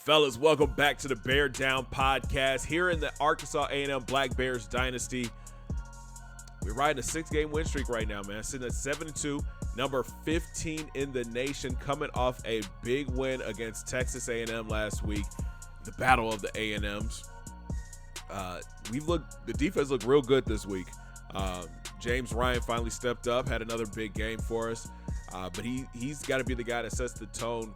Fellas, welcome back to the Bear Down podcast here in the Arkansas A&M Black Bears Dynasty. We're riding a 6-game win streak right now, man. Sitting at 7-2, number 15 in the nation, coming off a big win against Texas A&M last week. The battle of the A&Ms. The defense looked real good this week. James Ryan finally stepped up, had another big game for us. But he's got to be the guy that sets the tone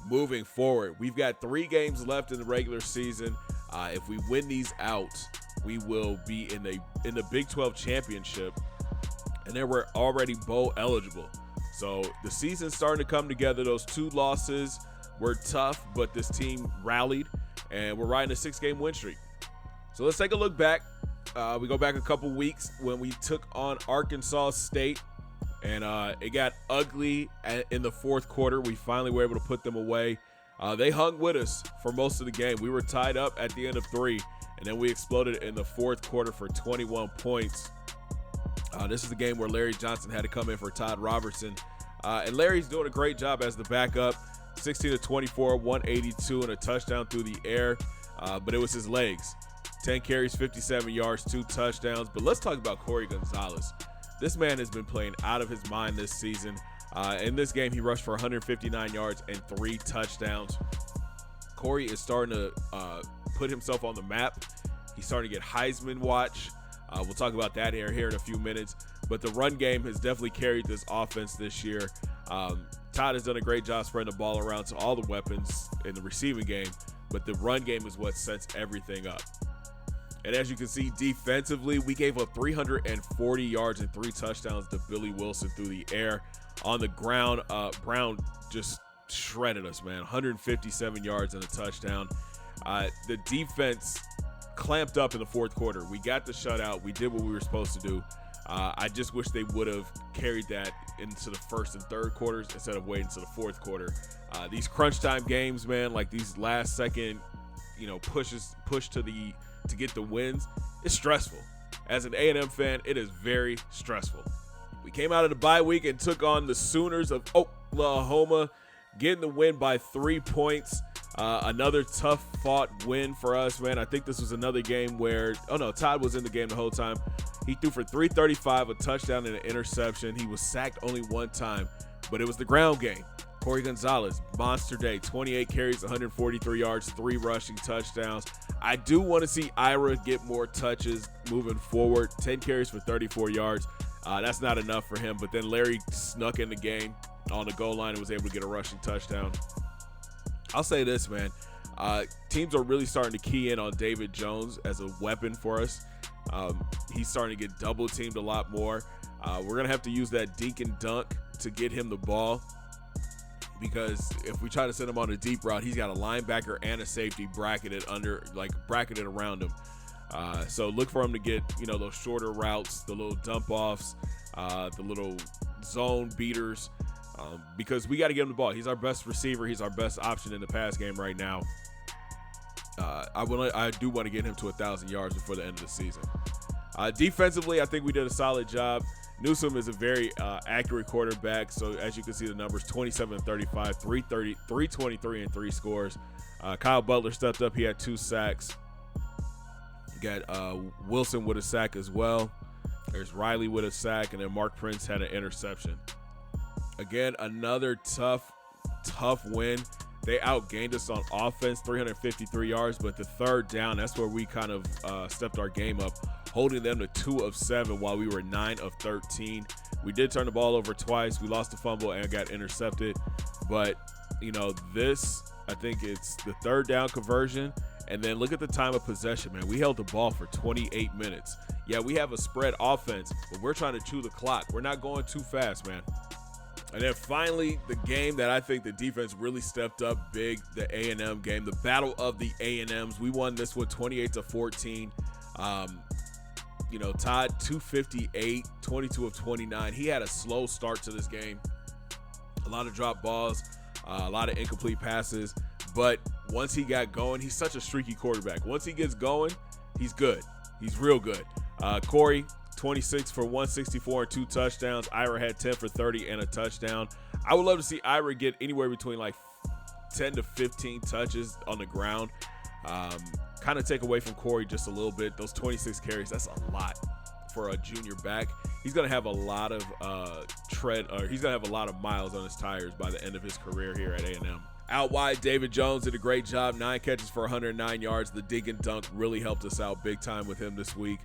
moving forward. We've got 3 games left in the regular season. If we win these out, we will be in the Big 12 championship, and then we're already bowl eligible. So the season's starting to come together. Those 2 losses were tough, but this team rallied, and we're riding a 6-game win streak. So let's take a look back. We go back a couple weeks when we took on Arkansas State. And it got ugly in the fourth quarter. We finally were able to put them away. They hung with us for most of the game. We were tied up at the end of 3, and then we exploded in the fourth quarter for 21 points. This is the game where Larry Johnson had to come in for Todd Robertson. And Larry's doing a great job as the backup. 16 of 24, 182, and a touchdown through the air. But it was his legs. 10 carries, 57 yards, 2 touchdowns. But let's talk about Corey Gonzalez. This man has been playing out of his mind this season. In this game, he rushed for 159 yards and 3 touchdowns. Corey is starting to put himself on the map. He's starting to get Heisman watch. We'll talk about that here in a few minutes. But the run game has definitely carried this offense this year. Todd has done a great job spreading the ball around to all the weapons in the receiving game. But the run game is what sets everything up. And as you can see, defensively, we gave up 340 yards and 3 touchdowns to Billy Wilson through the air. On the ground, Brown just shredded us, man. 157 yards and a touchdown. The defense clamped up in the fourth quarter. We got the shutout. We did what we were supposed to do. I just wish they would have carried that into the first and third quarters instead of waiting to the fourth quarter. These crunch time games, man, like these last second, push to get the wins, it's stressful. As an A&M fan, it is very stressful. We came out of the bye week and took on the Sooners of Oklahoma, getting the win by 3 points. Another tough fought win for us, man. I think this was another game where, Todd was in the game the whole time. He threw for 335, a touchdown and an interception. He was sacked only 1 time, but it was the ground game. Corey Gonzalez, monster day, 28 carries, 143 yards, 3 rushing touchdowns. I do want to see Ira get more touches moving forward. 10 carries for 34 yards. That's not enough for him, but then Larry snuck in the game on the goal line and was able to get a rushing touchdown. I'll say this, man. Teams are really starting to key in on David Jones as a weapon for us. He's starting to get double teamed a lot more. We're going to have to use that dink and dunk to get him the ball, because if we try to send him on a deep route, he's got a linebacker and a safety bracketed around him. So look for him to get, those shorter routes, the little dump offs, the little zone beaters, because we got to get him the ball. He's our best receiver. He's our best option in the pass game right now. I do want to get him to 1,000 yards before the end of the season. Defensively, I think we did a solid job. Newsome is a very accurate quarterback. So as you can see, the numbers 27-35, 323 and 3 scores. Kyle Butler stepped up. He had 2 sacks. You got Wilson with a sack as well. There's Riley with a sack, and then Mark Prince had an interception. Again, another tough win. They outgained us on offense, 353 yards, but the third down, that's where we kind of stepped our game up, holding them to 2 of 7 while we were 9 of 13. We did turn the ball over twice. We lost the fumble and got intercepted. But, this, I think it's the third down conversion. And then look at the time of possession, man. We held the ball for 28 minutes. Yeah, we have a spread offense, but we're trying to chew the clock. We're not going too fast, man. And then finally, the game that I think the defense really stepped up big, the A&M game, the battle of the A&Ms. We won this one 28-14. Todd 258, 22 of 29. He had a slow start to this game. A lot of drop balls, a lot of incomplete passes. But once he got going, he's such a streaky quarterback. Once he gets going, he's good. He's real good. Corey, 26 for 164 and 2 touchdowns. Ira had 10 for 30 and a touchdown. I would love to see Ira get anywhere between like 10 to 15 touches on the ground. Kind of take away from Corey just a little bit. Those 26 carries, that's a lot for a junior back. He's going to have a lot of he's going to have a lot of miles on his tires by the end of his career here at A&M. Out wide, David Jones did a great job. 9 catches for 109 yards. The dig and dunk really helped us out big time with him this week.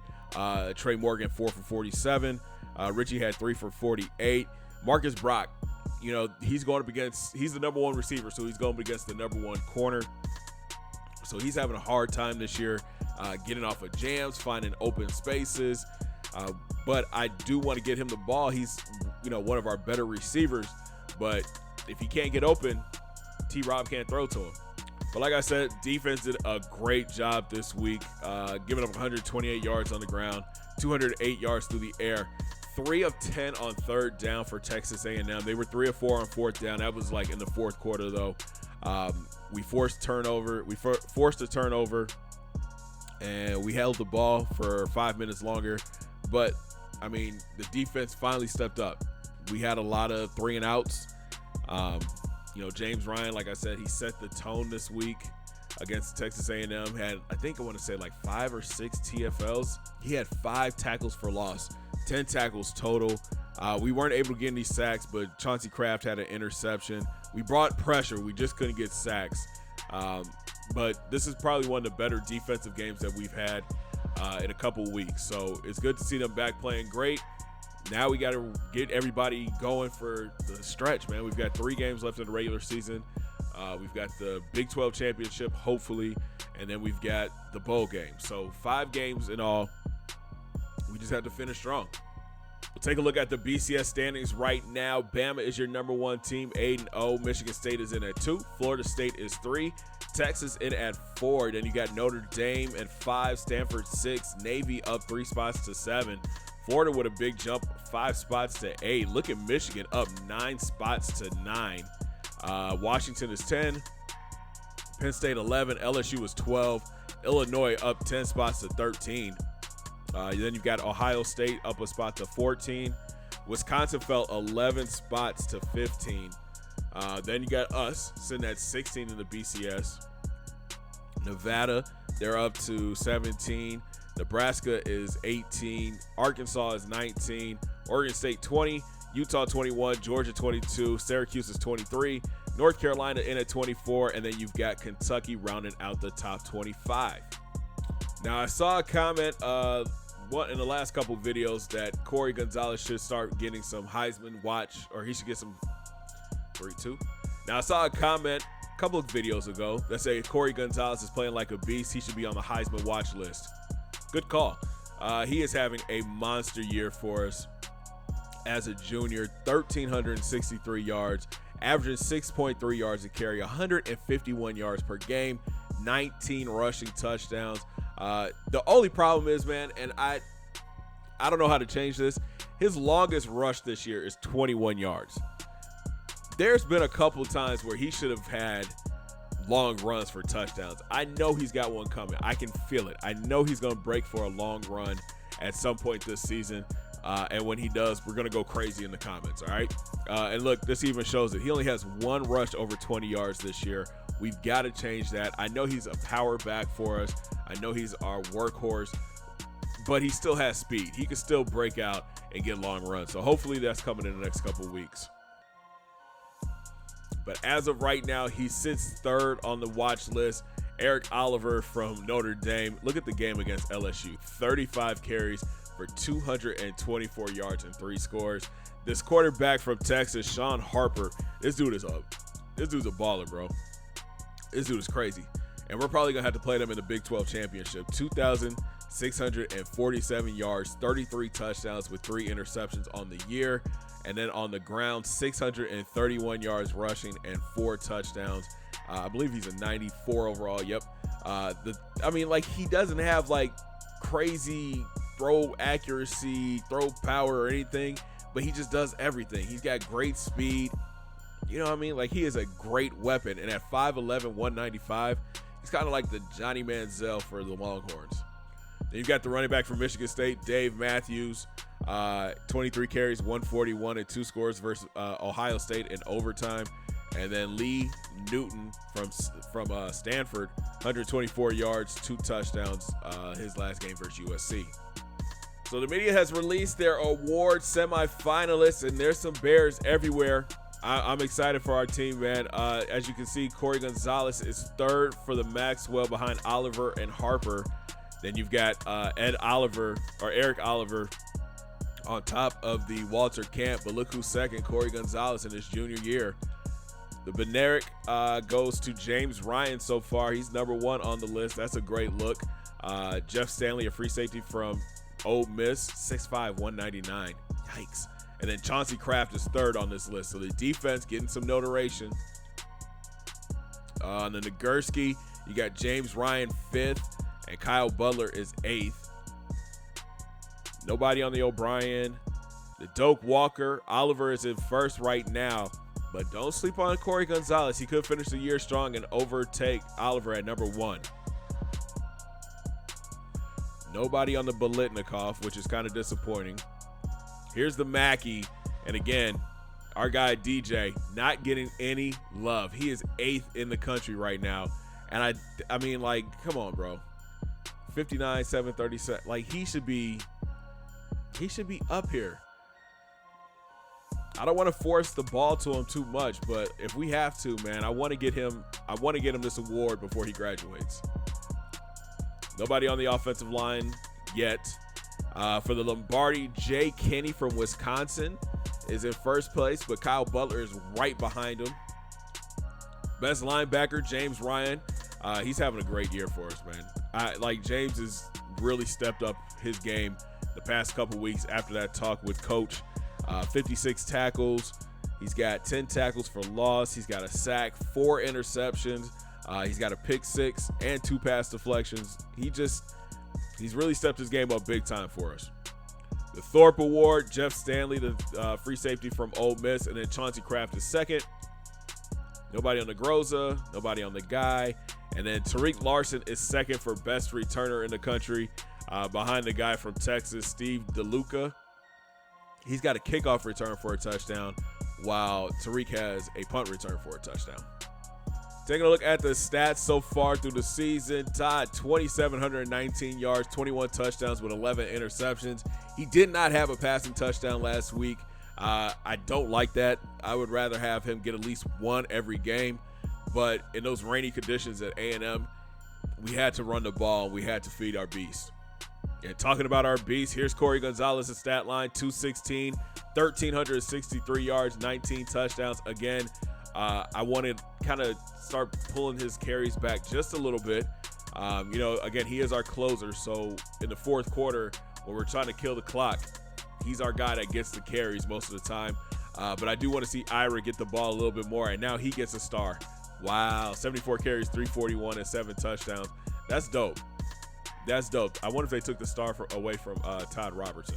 Trey Morgan, 4 for 47. Richie had 3 for 48. Marcus Brock, you know, he's going up against, he's the number 1 receiver, so he's going up against the number 1 corner. So he's having a hard time this year getting off of jams, finding open spaces. But I do want to get him the ball. He's, you know, one of our better receivers. But if he can't get open, T-Rob can't throw to him. But like I said, defense did a great job this week, giving up 128 yards on the ground, 208 yards through the air. 3 of 10 on 3rd down for Texas A&M. They were 3 of 4 on 4th down. That was like in the 4th quarter, though. We forced turnover. We forced a turnover, and we held the ball for 5 minutes longer. But, I mean, the defense finally stepped up. We had a lot of 3 and outs. You know, James Ryan, like I said, he set the tone this week against Texas A&M. Had, I think I want to say like 5 or 6 TFLs. He had 5 tackles for loss, 10 tackles total. We weren't able to get any sacks, but Chauncey Kraft had an interception. We brought pressure. We just couldn't get sacks. But this is probably one of the better defensive games that we've had in a couple weeks. So it's good to see them back playing great. Now we got to get everybody going for the stretch, man. We've got 3 games left in the regular season. We've got the Big 12 championship, hopefully, and then we've got the bowl game. So 5 games in all. We just have to finish strong. We'll take a look at the BCS standings right now. Bama is your number 1 team, 8-0. Michigan State is in at 2. Florida State is 3. Texas in at 4. Then you got Notre Dame at 5. Stanford 6. Navy up 3 spots to 7. Florida with a big jump, 5 spots to 8. Look at Michigan up 9 spots to 9. Washington is 10. Penn State 11. LSU is 12. Illinois up 10 spots to 13. Then you've got Ohio State up a spot to 14. Wisconsin fell 11 spots to 15. Then you got us sitting at 16 in the BCS. Nevada, they're up to 17. Nebraska is 18. Arkansas is 19. Oregon State 20. Utah 21. Georgia 22. Syracuse is 23. North Carolina in at 24. And then you've got Kentucky rounding out the top 25. Now, I saw a comment in the last couple videos that Corey Gonzalez should start getting some Heisman watch, or he should get some 3-2. Now, I saw a comment a couple of videos ago that said Corey Gonzalez is playing like a beast. He should be on the Heisman watch list. Good call. He is having a monster year for us as a junior. 1,363 yards, averaging 6.3 yards a carry, 151 yards per game, 19 rushing touchdowns. The only problem is, man, and I don't know how to change this, his longest rush this year is 21 yards. There's been a couple times where he should have had long runs for touchdowns. I know he's got one coming. I can feel it. I know he's going to break for a long run at some point this season. And when he does, we're going to go crazy in the comments, all right? And look, this even shows it. He only has 1 rush over 20 yards this year. We've got to change that. I know he's a power back for us. I know he's our workhorse, but he still has speed. He can still break out and get long runs. So hopefully that's coming in the next couple of weeks. But as of right now, he sits 3rd on the watch list. Eric Oliver from Notre Dame. Look at the game against LSU. 35 carries for 224 yards and 3 scores. This quarterback from Texas, Sean Harper, this dude's a baller, bro. This dude is crazy. And we're probably going to have to play them in the Big 12 championship. 2,647 yards, 33 touchdowns with 3 interceptions on the year. And then on the ground, 631 yards rushing and 4 touchdowns. I believe he's a 94 overall. Yep. He doesn't have like crazy throw accuracy, throw power or anything, but he just does everything. He's got great speed. You know what I mean? Like, he is a great weapon. And at 5'11", 195, he's kind of like the Johnny Manziel for the Longhorns. Then you've got the running back from Michigan State, Dave Matthews. 23 carries, 141 and 2 scores versus Ohio State in overtime. And then Lee Newton from Stanford, 124 yards, 2 touchdowns, his last game versus USC. So the media has released their award semifinalists, and there's some Bears everywhere. I'm excited for our team, man. As you can see, Corey Gonzalez is third for the Maxwell behind Oliver and Harper. Then you've got Eric Oliver on top of the Walter Camp. But look who's second, Corey Gonzalez in his junior year. The Benerick goes to James Ryan so far. He's number 1 on the list. That's a great look. Jeff Stanley, a free safety from Ole Miss, 6'5", 199. Yikes. And then Chauncey Kraft is third on this list. So the defense getting some notoriation. On the Nagurski, you got James Ryan 5th, and Kyle Butler is 8th. Nobody on the O'Brien. The Doak Walker, Oliver is in first right now. But don't sleep on Corey Gonzalez. He could finish the year strong and overtake Oliver at number 1. Nobody on the Bolitnikov, which is kind of disappointing. Here's the Mackey. And again, our guy DJ not getting any love. He is 8th in the country right now. And I mean, like, come on, bro. 59, 737. Like, he should be up here. I don't want to force the ball to him too much, but if we have to, man, I want to get him this award before he graduates. Nobody on the offensive line yet. For the Lombardi, Jay Kinney from Wisconsin is in first place, but Kyle Butler is right behind him. Best linebacker, James Ryan. He's having a great year for us, man. James has really stepped up his game the past couple weeks after that talk with Coach. 56 tackles. He's got 10 tackles for loss. He's got a sack, 4 interceptions. He's got a pick 6 and 2 pass deflections. He's really stepped his game up big time for us. The Thorpe Award, Jeff Stanley, the free safety from Ole Miss, and then Chauncey Kraft is second. Nobody on the Groza, nobody on the Guy. And then Tariq Larson is second for best returner in the country, behind the guy from Texas, Steve DeLuca. He's got a kickoff return for a touchdown, while Tariq has a punt return for a touchdown. Taking a look at the stats so far through the season, Todd, 2,719 yards, 21 touchdowns with 11 interceptions. He did not have a passing touchdown last week. I don't like that. I would rather have him get at least 1 every game. But in those rainy conditions at A&M, we had to run the ball. We had to feed our beast. And talking about our beast, here's Corey Gonzalez's stat line, 216, 1,363 yards, 19 touchdowns. Again, I want to kind of start pulling his carries back just a little bit. Again, he is our closer. So in the fourth quarter, when we're trying to kill the clock, he's our guy that gets the carries most of the time. But I do want to see Ira get the ball a little bit more. And now he gets a star. Wow, 74 carries, 341, and 7 touchdowns. That's dope. That's dope. I wonder if they took the star away from Todd Robertson.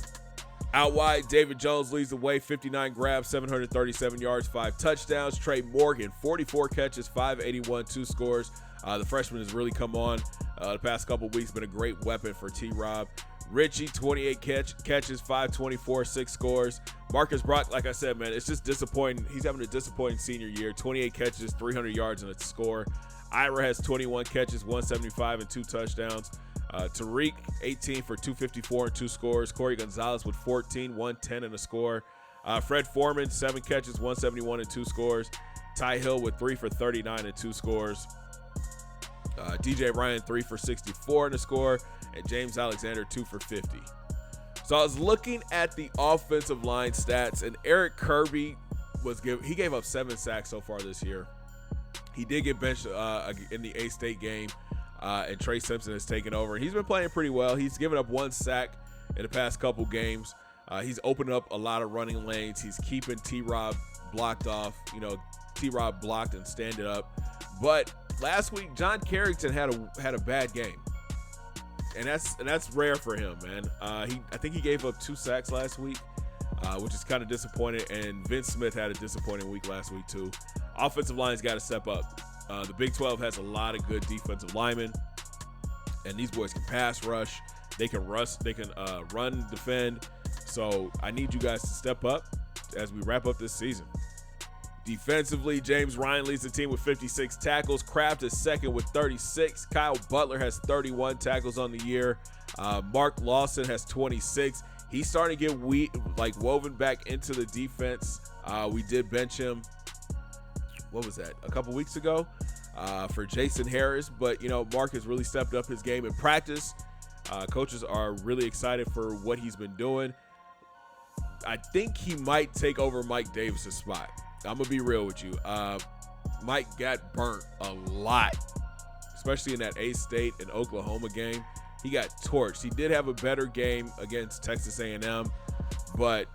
Out wide, David Jones leads the way, 59 grabs, 737 yards, 5 touchdowns. Trey Morgan, 44 catches, 581, 2 scores. The freshman has really come on the past couple weeks, been a great weapon for T-Rob. Richie, 28 catches, 524, 6 scores. Marcus Brock, like I said, man, it's just disappointing. He's having a disappointing senior year, 28 catches, 300 yards, and a score. Ira has 21 catches, 175, and 2 touchdowns. Tariq, 18 for 254 and 2 scores. Corey Gonzalez with 14, 110 and a score. Fred Foreman, 7 catches, 171 and 2 scores. Ty Hill with 3 for 39 and 2 scores. DJ Ryan, 3 for 64 and a score. And James Alexander, 2 for 50. So I was looking at the offensive line stats, and Eric Kirby he gave up 7 sacks so far this year. He did get benched in the A-State game. And Trey Simpson has taken over. And he's been playing pretty well. He's given up 1 sack in the past couple games. He's opened up a lot of running lanes. He's keeping T-Rob blocked off. T-Rob blocked and standing up. But last week, John Carrington had a bad game. And that's rare for him, man. I think he gave up 2 sacks last week, which is kind of disappointing. And Vince Smith had a disappointing week last week too. Offensive line's got to step up. The Big 12 has a lot of good defensive linemen, and these boys can pass rush. They can rush. They can run, defend. So I need you guys to step up as we wrap up this season. Defensively, James Ryan leads the team with 56 tackles. Kraft is second with 36. Kyle Butler has 31 tackles on the year. Mark Lawson has 26. He's starting to get woven back into the defense. We did bench him, what was that, a couple weeks ago for Jason Harris. But, Mark has really stepped up his game in practice. Coaches are really excited for what he's been doing. I think he might take over Mike Davis's spot. I'm going to be real with you. Mike got burnt a lot, especially in that A-State and Oklahoma game. He got torched. He did have a better game against Texas A&M, but,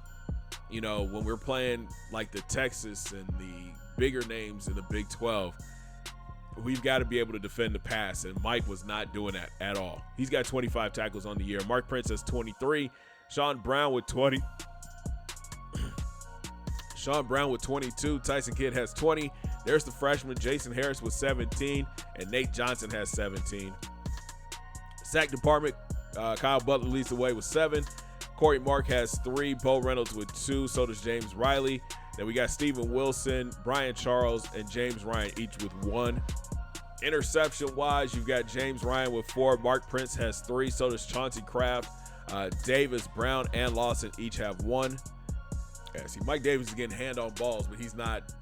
when we're playing like the Texas and the bigger names in the Big 12, we've got to be able to defend the pass, and Mike was not doing that at all. He's got 25 tackles on the year. Mark Prince has 23. Sean Brown with 20. Sean Brown with 22. Tyson Kidd has 20. There's the freshman Jason Harris with 17. And Nate Johnson has 17. Sack department, Kyle Butler leads the way with 7. Corey Mark has 3. Bo Reynolds with 2. So does James Riley. Then we got Steven Wilson, Brian Charles, and James Ryan each with 1. Interception-wise, you've got James Ryan with 4. Mark Prince has 3. So does Chauncey Kraft. Davis, Brown, and Lawson each have 1. Yeah, see, Mike Davis is getting hand on balls, but he's not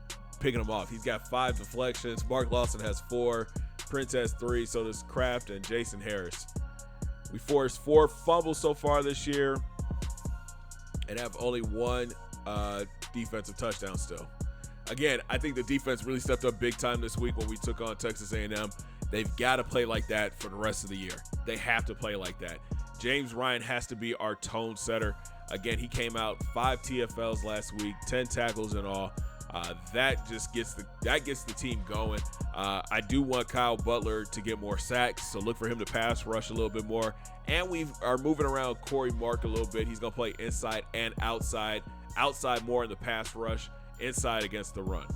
picking them off. He's got 5 deflections. Mark Lawson has 4. Prince has 3. So does Kraft and Jason Harris. We forced 4 fumbles so far this year and have only 1 defensive touchdown still. Again, I think the defense really stepped up big time this week when we took on Texas A&M. They've got to play like that for the rest of the year. They have to play like that. James Ryan has to be our tone setter. Again, he came out 5 TFLs last week, 10 tackles in all. That gets the team going. I do want Kyle Butler to get more sacks, so look for him to pass rush a little bit more. And we are moving around Corey Mark a little bit. He's going to play inside and outside. Outside more in the pass rush, inside against the run.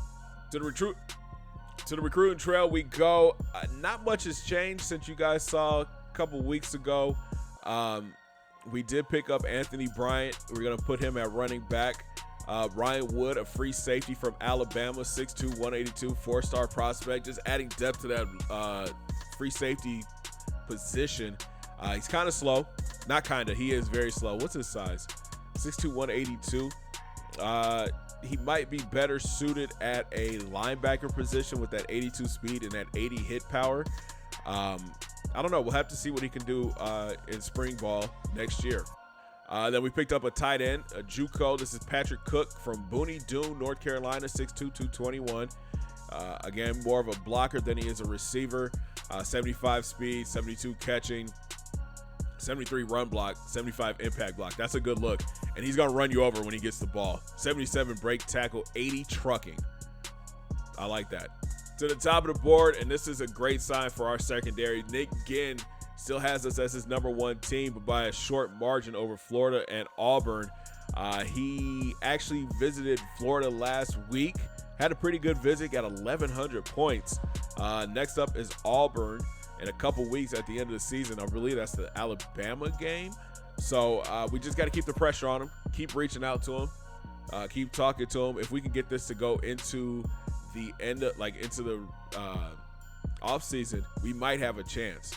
To the recruiting trail we go. Not much has changed since you guys saw a couple weeks ago. We did pick up Anthony Bryant. We're going to put him at running back. Ryan Wood, a free safety from Alabama, 6'2", 182, 4-star prospect. Just adding depth to that free safety position. He's kind of slow. Not kind of. He is very slow. What's his size? 6'2", 182. He might be better suited at a linebacker position with that 82 speed and that 80 hit power. I don't know. We'll have to see what he can do in spring ball next year. Then we picked up a tight end, a JUCO. This is Patrick Cook from Boone Doon, North Carolina, 6'2", 221. Again, more of a blocker than he is a receiver. 75 speed, 72 catching, 73 run block, 75 impact block. That's a good look. And he's going to run you over when he gets the ball. 77 break tackle, 80 trucking. I like that. To the top of the board, and this is a great sign for our secondary. Nick Ginn still has us as his number 1 team, but by a short margin over Florida and Auburn. He actually visited Florida last week. Had a pretty good visit, got 1,100 points. Next up is Auburn in a couple weeks at the end of the season. I believe that's the Alabama game. So we just got to keep the pressure on him, keep reaching out to him, keep talking to him. If we can get this to go into the end of, into the off season, we might have a chance.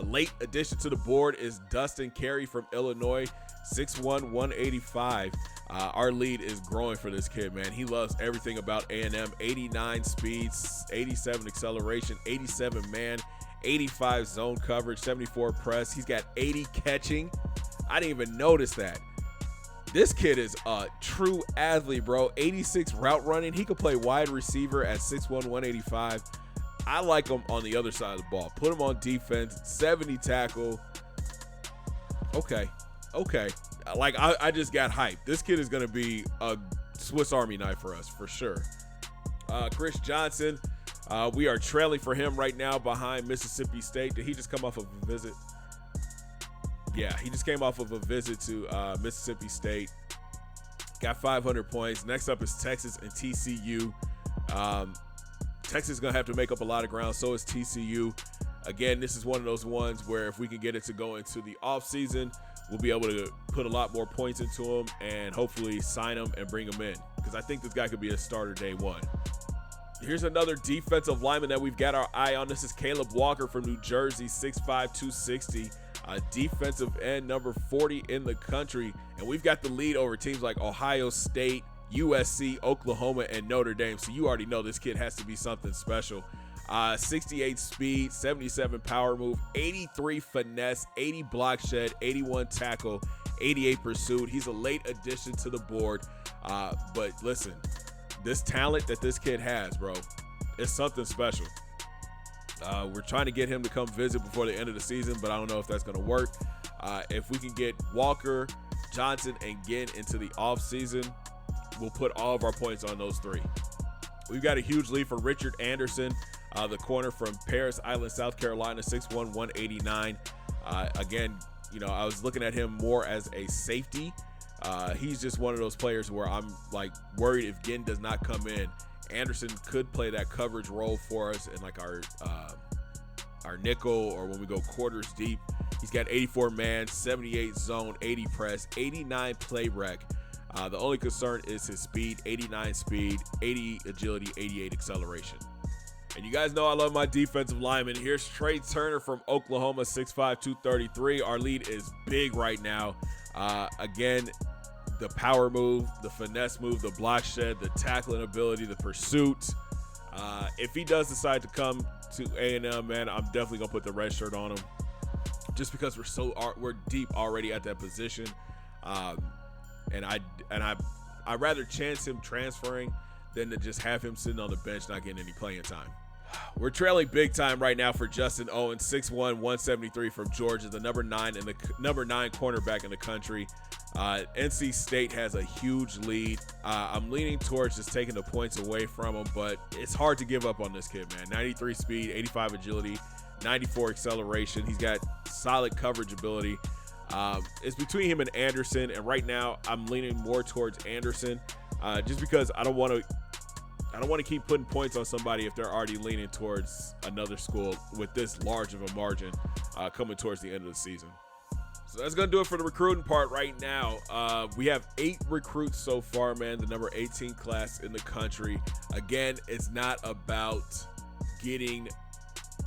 Late addition to the board is Dustin Carey from Illinois, 6'1", 185. Our lead is growing for this kid, man. He loves everything about A&M. 89 speeds, 87 acceleration, 87 man, 85 zone coverage, 74 press. He's got 80 catching. I didn't even notice that. This kid is a true athlete, bro. 86 route running. He could play wide receiver at 6'1", 185. I like him on the other side of the ball. Put him on defense, 70 tackle. Okay. I just got hyped. This kid is going to be a Swiss Army knife for us, for sure. Chris Johnson, we are trailing for him right now behind Mississippi State. Did he just come off of a visit? Yeah, he just came off of a visit to Mississippi State. Got 500 points. Next up is Texas and TCU. Texas is going to have to make up a lot of ground. So is TCU. Again, this is one of those ones where if we can get it to go into the offseason, we'll be able to put a lot more points into him and hopefully sign him and bring him in, because I think this guy could be a starter day one. Here's another defensive lineman that we've got our eye on. This is Caleb Walker from New Jersey, 6'5", 260. Defensive end, number 40 in the country. And we've got the lead over teams like Ohio State, USC, Oklahoma, and Notre Dame. So you already know this kid has to be something special. 68 speed, 77 power move, 83 finesse, 80 block shed, 81 tackle, 88 pursuit. He's a late addition to the board. But listen, this talent that this kid has, bro, is something special. We're trying to get him to come visit before the end of the season, but I don't know if that's going to work. If we can get Walker, Johnson, and Ginn into the offseason, we'll put all of our points on those three. We've got a huge lead for Richard Anderson, the corner from Paris Island, South Carolina, 6'1", 189. Again, I was looking at him more as a safety. He's just one of those players where I'm like worried if Ginn does not come in, Anderson could play that coverage role for us in like our nickel, or when we go quarters deep. He's got 84 man, 78 zone, 80 press, 89 play rec. The only concern is his speed, 89 speed, 80 agility, 88 acceleration. And you guys know I love my defensive lineman. Here's Trey Turner from Oklahoma, 6'5", 233. Our lead is big right now. Again, the power move, the finesse move, the block shed, the tackling ability, the pursuit. If he does decide to come to A&M, man, I'm definitely gonna put the red shirt on him, just because we're deep already at that position. And I'd rather chance him transferring than to just have him sitting on the bench not getting any playing time. We're trailing big time right now for Justin Owens, 6'1", 173 from Georgia, the number 9 cornerback in the country. NC State has a huge lead. I'm leaning towards just taking the points away from him, but it's hard to give up on this kid, man. 93 speed, 85 agility, 94 acceleration. He's got solid coverage ability. It's between him and Anderson, and right now I'm leaning more towards Anderson, just because I don't want to keep putting points on somebody if they're already leaning towards another school with this large of a margin coming towards the end of the season. So that's going to do it for the recruiting part right now. We have 8 recruits so far, man, the number 18 class in the country. Again, it's not about getting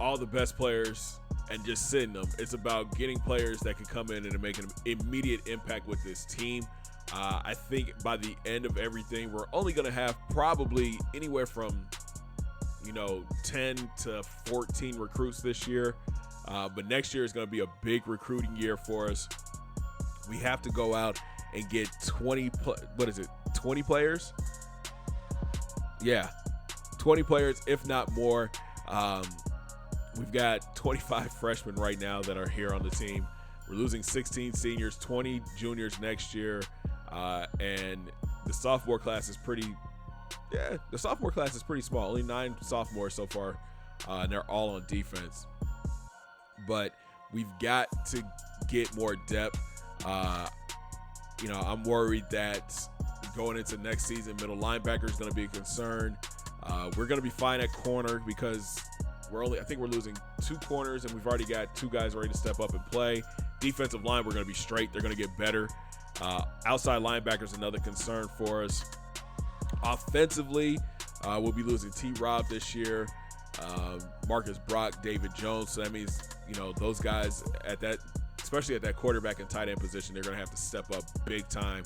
all the best players and just sitting them. It's about getting players that can come in and make an immediate impact with this team. I think by the end of everything, we're only going to have probably anywhere from 10 to 14 recruits this year. But next year is going to be a big recruiting year for us. We have to go out and get 20 players? Yeah, 20 players, if not more. We've got 25 freshmen right now that are here on the team. We're losing 16 seniors, 20 juniors next year. And the sophomore class is pretty small. Only 9 sophomores so far, and they're all on defense. But we've got to get more depth. I'm worried that going into next season, middle linebacker is going to be a concern. We're going to be fine at corner because I think we're losing 2 corners, and we've already got 2 guys ready to step up and play. Defensive line, we're going to be straight. They're going to get better. Outside linebacker is another concern for us. Offensively, we'll be losing T-Rob this year, Marcus Brock, David Jones. So that means, those guys especially at that quarterback and tight end position, they're going to have to step up big time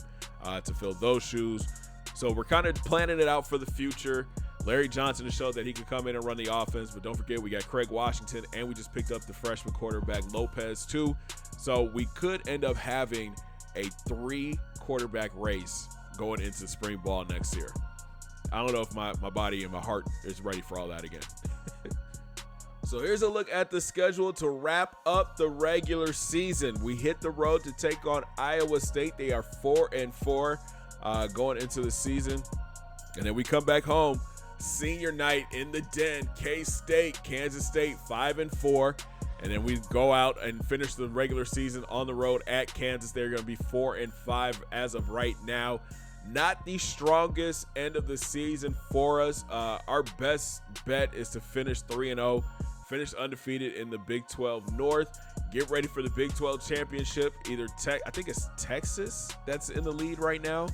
to fill those shoes. So we're kind of planning it out for the future. Larry Johnson has showed that he can come in and run the offense, but don't forget we got Craig Washington, and we just picked up the freshman quarterback Lopez too. So we could end up having a 3 quarterback race going into spring ball next year. I don't know if my body and my heart is ready for all that again. So here's a look at the schedule to wrap up the regular season. We hit the road to take on Iowa State. They are 4-4 going into the season. And then we come back home, senior night in the den, K-State, Kansas State, 5-4. And then we go out and finish the regular season on the road at Kansas. They're going to be 4-5 as of right now. Not the strongest end of the season for us. Our best bet is to finish 3-0, finished undefeated in the Big 12 North. Get ready for the Big 12 championship. I think it's Texas that's in the lead right now.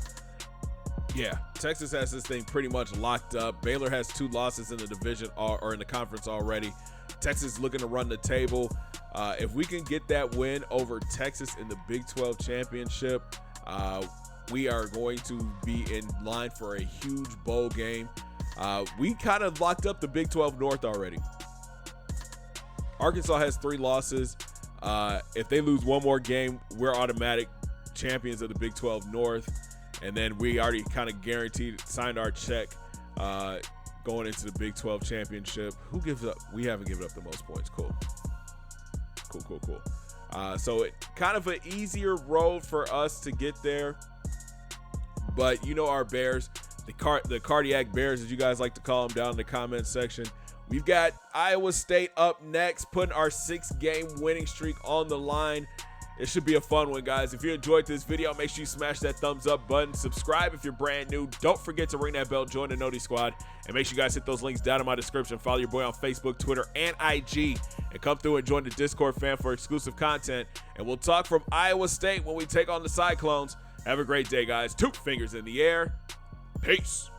Yeah, Texas has this thing pretty much locked up. Baylor has 2 losses in the division or in the conference already. Texas looking to run the table. If we can get that win over Texas in the Big 12 championship, we are going to be in line for a huge bowl game. We kind of locked up the Big 12 North already. Arkansas has 3 losses. If they lose one more game, we're automatic champions of the Big 12 North. And then we already kind of signed our check going into the Big 12 championship. Who gives up? We haven't given up the most points. Cool. So it kind of an easier road for us to get there. But you know our Bears, the cardiac Bears, as you guys like to call them, down in the comment section. We've got Iowa State up next, putting our 6-game winning streak on the line. It should be a fun one, guys. If you enjoyed this video, make sure you smash that thumbs up button. Subscribe if you're brand new. Don't forget to ring that bell, join the Noti Squad, and make sure you guys hit those links down in my description. Follow your boy on Facebook, Twitter, and IG, and come through and join the Discord fan for exclusive content. And we'll talk from Iowa State when we take on the Cyclones. Have a great day, guys. 2 fingers in the air. Peace.